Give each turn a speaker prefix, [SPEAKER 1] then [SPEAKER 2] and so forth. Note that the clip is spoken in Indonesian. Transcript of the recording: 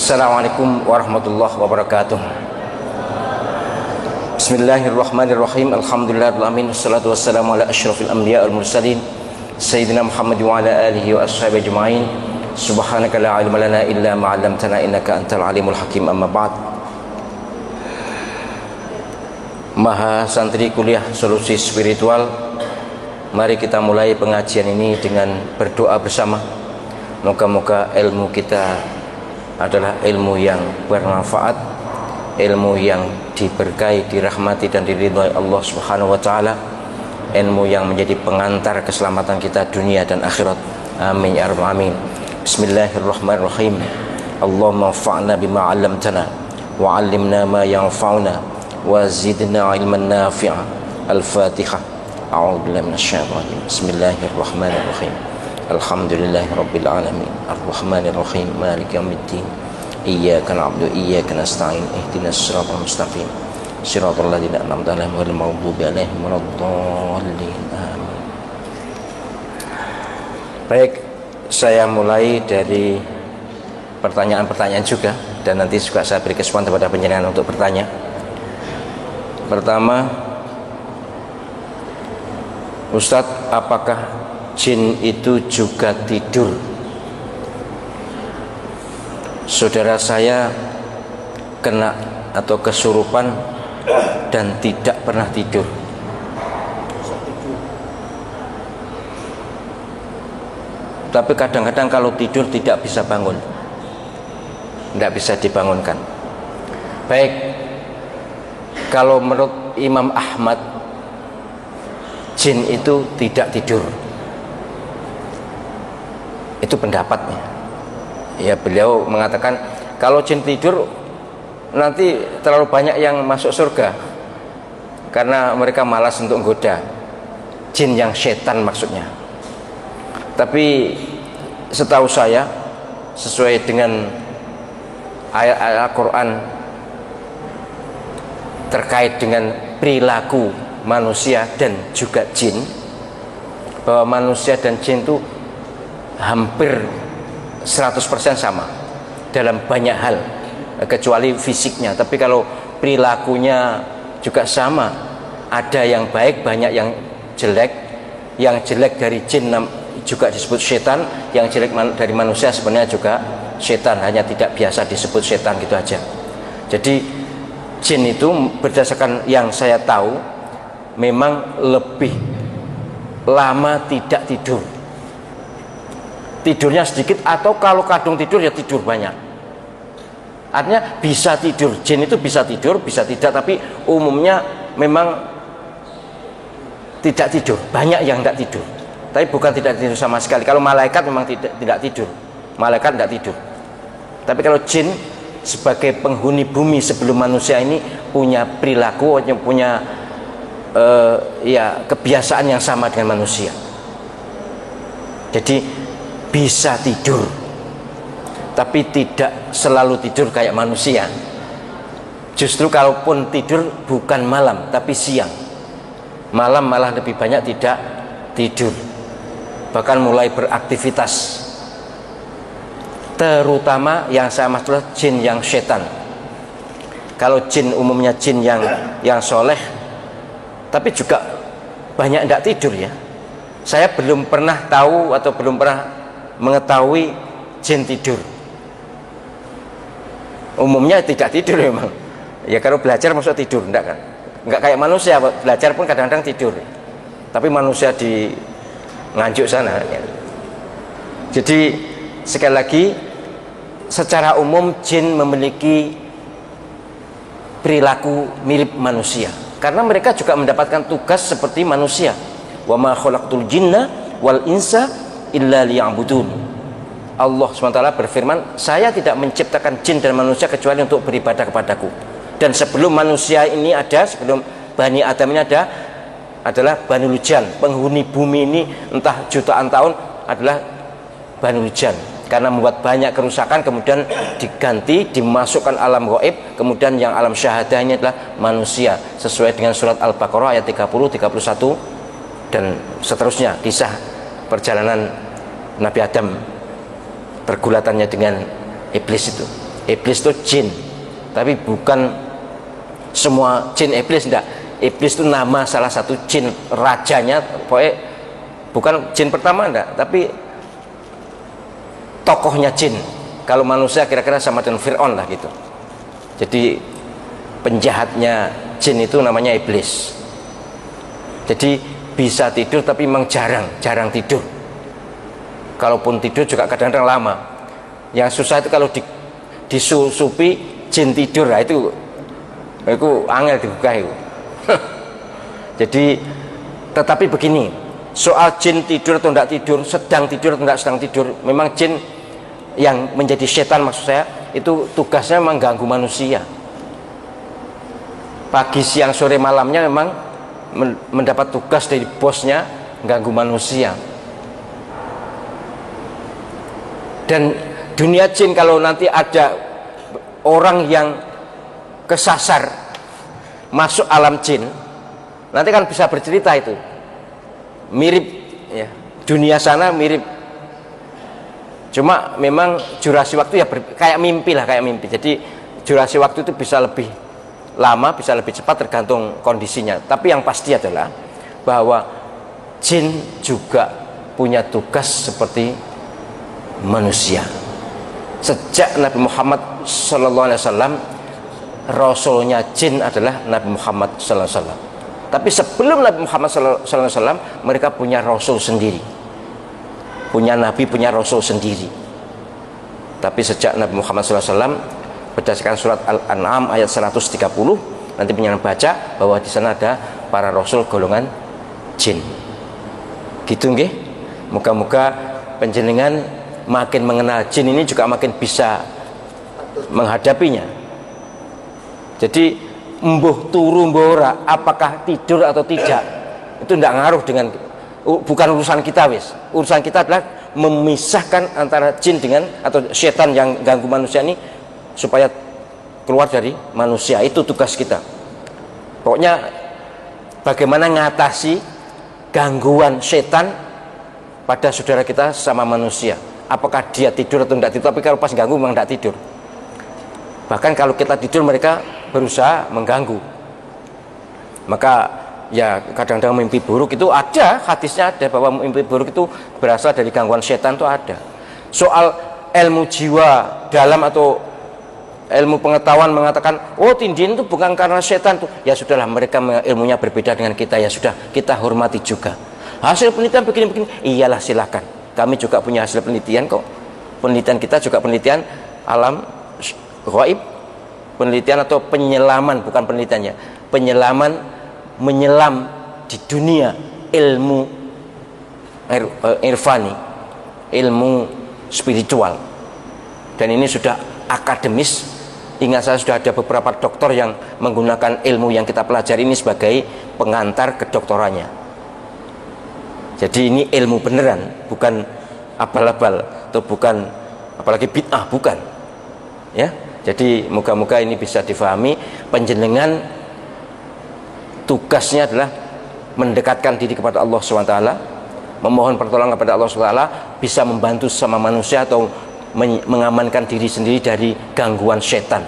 [SPEAKER 1] Assalamualaikum warahmatullahi wabarakatuh. Bismillahirrahmanirrahim. Alhamdulillahirrahmanirrahim. Wassalatu wassalamu ala asyrafil anbiya wal mursalin Sayyidina Muhammad wa ala alihi wa ashabihi ajma'in. Subhanaka la ilma lana illa ma 'allamtana innaka antal alimul hakim. Amma ba'd. Maha santri kuliah solusi spiritual, mari kita mulai pengajian ini dengan berdoa bersama. Moga-moga ilmu kita adalah ilmu yang bermanfaat, ilmu yang diberkahi, dirahmati dan diridhai Allah Subhanahu wa taala, ilmu yang menjadi pengantar keselamatan kita dunia dan akhirat. Amin ya rabbal alamin. Bismillahirrahmanirrahim. Allahumma fa'na bima 'allamtana wa 'allimna ma yanfa'una wa zidna 'ilman nafi'a. Al-Fatihah. A'udzu billahi minasyaitonir rajim. Bismillahirrahmanirrahim. Alhamdulillahi rabbil alamin. Ar-Rahmanir-Rahim. Maliki yaumiddin. Iyyaka na'budu wa iyyaka nasta'in. Ihdinas siratal mustaqim. Siratal ladzina an'amta 'alaihim ghairil maghdubi 'alaihim waladdallin. Amin. Baik, saya mulai dari pertanyaan-pertanyaan juga, dan nanti juga saya beri kesempatan kepada penjenengan untuk bertanya. Pertama, Ustadz, apakah jin itu juga tidur? Saudara saya kena atau kesurupan dan tidak pernah tidur. Tapi kadang-kadang kalau tidur tidak bisa bangun, tidak bisa dibangunkan. Baik, kalau menurut Imam Ahmad, jin itu tidak tidur. Itu pendapatnya. Ya, beliau mengatakan kalau jin tidur nanti terlalu banyak yang masuk surga, karena mereka malas untuk menggoda. Jin yang setan maksudnya. Tapi setahu saya, sesuai dengan ayat Al-Quran terkait dengan perilaku manusia dan juga jin, bahwa manusia dan jin itu hampir 100% sama dalam banyak hal, kecuali fisiknya. Tapi kalau perilakunya juga sama, ada yang baik, banyak yang jelek. Yang jelek dari jin juga disebut setan, yang jelek dari manusia sebenarnya juga setan, hanya tidak biasa disebut setan gitu aja. Jadi jin itu berdasarkan yang saya tahu memang lebih lama tidak tidur. Tidurnya sedikit, atau kalau kadung tidur ya tidur banyak. Artinya bisa tidur, jin itu bisa tidur, bisa tidak, tapi umumnya memang tidak tidur. Banyak yang tidak tidur, tapi bukan tidak tidur sama sekali. Kalau malaikat memang tidak tidur, malaikat tidak tidur. Tapi kalau jin sebagai penghuni bumi sebelum manusia ini punya perilaku, punya kebiasaan yang sama dengan manusia. Jadi bisa tidur, tapi tidak selalu tidur kayak manusia. Justru kalaupun tidur bukan malam tapi siang. Malam malah lebih banyak tidak tidur, bahkan mulai beraktivitas. Terutama yang saya maksud jin yang setan. Kalau jin umumnya jin yang soleh, tapi juga banyak tidak tidur ya. Saya belum pernah tahu atau belum pernah mengetahui jin tidur. Umumnya tidak tidur memang. Ya kalau belajar maksud tidur, enggak kan? Enggak kayak manusia, belajar pun kadang-kadang tidur. Tapi manusia di Nganjuk sana ya. Jadi sekali lagi, secara umum jin memiliki perilaku mirip manusia, karena mereka juga mendapatkan tugas seperti manusia. Wa ma khalaqtul jinna wal insa illa liya'budun. Allah SWT berfirman, saya tidak menciptakan jin dan manusia kecuali untuk beribadah kepadaku. Dan sebelum manusia ini ada, sebelum Bani Adam ini ada, adalah Bani Lujan. Penghuni bumi ini entah jutaan tahun adalah Bani Lujan, karena membuat banyak kerusakan, kemudian diganti, dimasukkan alam gaib, kemudian yang alam syahadah ini adalah manusia, sesuai dengan surat Al-Baqarah ayat 30, 31 dan seterusnya, kisah perjalanan Nabi Adam pergulatannya dengan iblis itu. Iblis itu jin, tapi bukan semua jin iblis, enggak. Iblis itu nama salah satu jin, rajanya, pokoknya bukan jin pertama enggak, tapi tokohnya jin. Kalau manusia kira-kira sama dengan Fir'aun lah gitu. Jadi penjahatnya jin itu namanya iblis. Jadi bisa tidur tapi memang jarang tidur. Kalaupun tidur juga kadang-kadang lama. Yang susah itu kalau disusupi jin tidur, lah itu angel dibuka itu. Jadi tetapi begini, soal jin tidur atau tidak tidur, sedang tidur atau tidak sedang tidur, memang jin yang menjadi setan maksud saya itu tugasnya memang ganggu manusia. Pagi, siang, sore, malamnya memang mendapat tugas dari bosnya ganggu manusia. Dan dunia jin, kalau nanti ada orang yang kesasar masuk alam jin, nanti kan bisa bercerita itu mirip ya, dunia sana mirip, cuma memang durasi waktu ya kayak mimpi. Jadi durasi waktu itu bisa lebih lama, bisa lebih cepat tergantung kondisinya. Tapi yang pasti adalah bahwa jin juga punya tugas seperti manusia. Sejak Nabi Muhammad SAW, rasulnya jin adalah Nabi Muhammad SAW. Tapi sebelum Nabi Muhammad SAW, mereka punya rasul sendiri, punya nabi, punya rasul sendiri. Tapi sejak Nabi Muhammad SAW, berdasarkan surat Al-An'am ayat 130, nanti penyanyi baca bahwa di sana ada para rasul golongan jin. Gitu nggih? Moga-moga panjenengan makin mengenal jin ini juga makin bisa menghadapinya. Jadi mbuh turu mbora, apakah tidur atau tidak, itu tidak ngaruh dengan, bukan urusan kita wis. Urusan kita adalah memisahkan antara jin dengan atau setan yang ganggu manusia ini supaya keluar dari manusia. Itu tugas kita. Pokoknya bagaimana ngatasi gangguan setan pada saudara kita sama manusia. Apakah dia tidur atau tidak tidur, tapi kalau pas ganggu memang tidak tidur. Bahkan kalau kita tidur mereka berusaha mengganggu. Maka ya kadang-kadang mimpi buruk itu ada, hadisnya ada bahwa mimpi buruk itu berasal dari gangguan setan, itu ada. Soal ilmu jiwa dalam atau ilmu pengetahuan mengatakan oh tindin itu bukan karena setan tuh, ya sudahlah, mereka ilmunya berbeda dengan kita, ya sudah kita hormati juga. Hasil penelitian begini-begini, iyalah silakan, kami juga punya hasil penelitian kok. Penelitian kita juga penelitian alam gaib, penelitian atau penyelaman, bukan penelitiannya, penyelaman, menyelam di dunia ilmu irfani, ilmu spiritual. Dan ini sudah akademis. Ingat, saya sudah ada beberapa doktor yang menggunakan ilmu yang kita pelajari ini sebagai pengantar ke doktorannya. Jadi ini ilmu beneran, bukan abal-abal atau bukan apalagi bid'ah, bukan. Ya, jadi moga-moga ini bisa difahami. Panjenengan tugasnya adalah mendekatkan diri kepada Allah SWT, memohon pertolongan kepada Allah SWT, bisa membantu sama manusia atau mengamankan diri sendiri dari gangguan setan.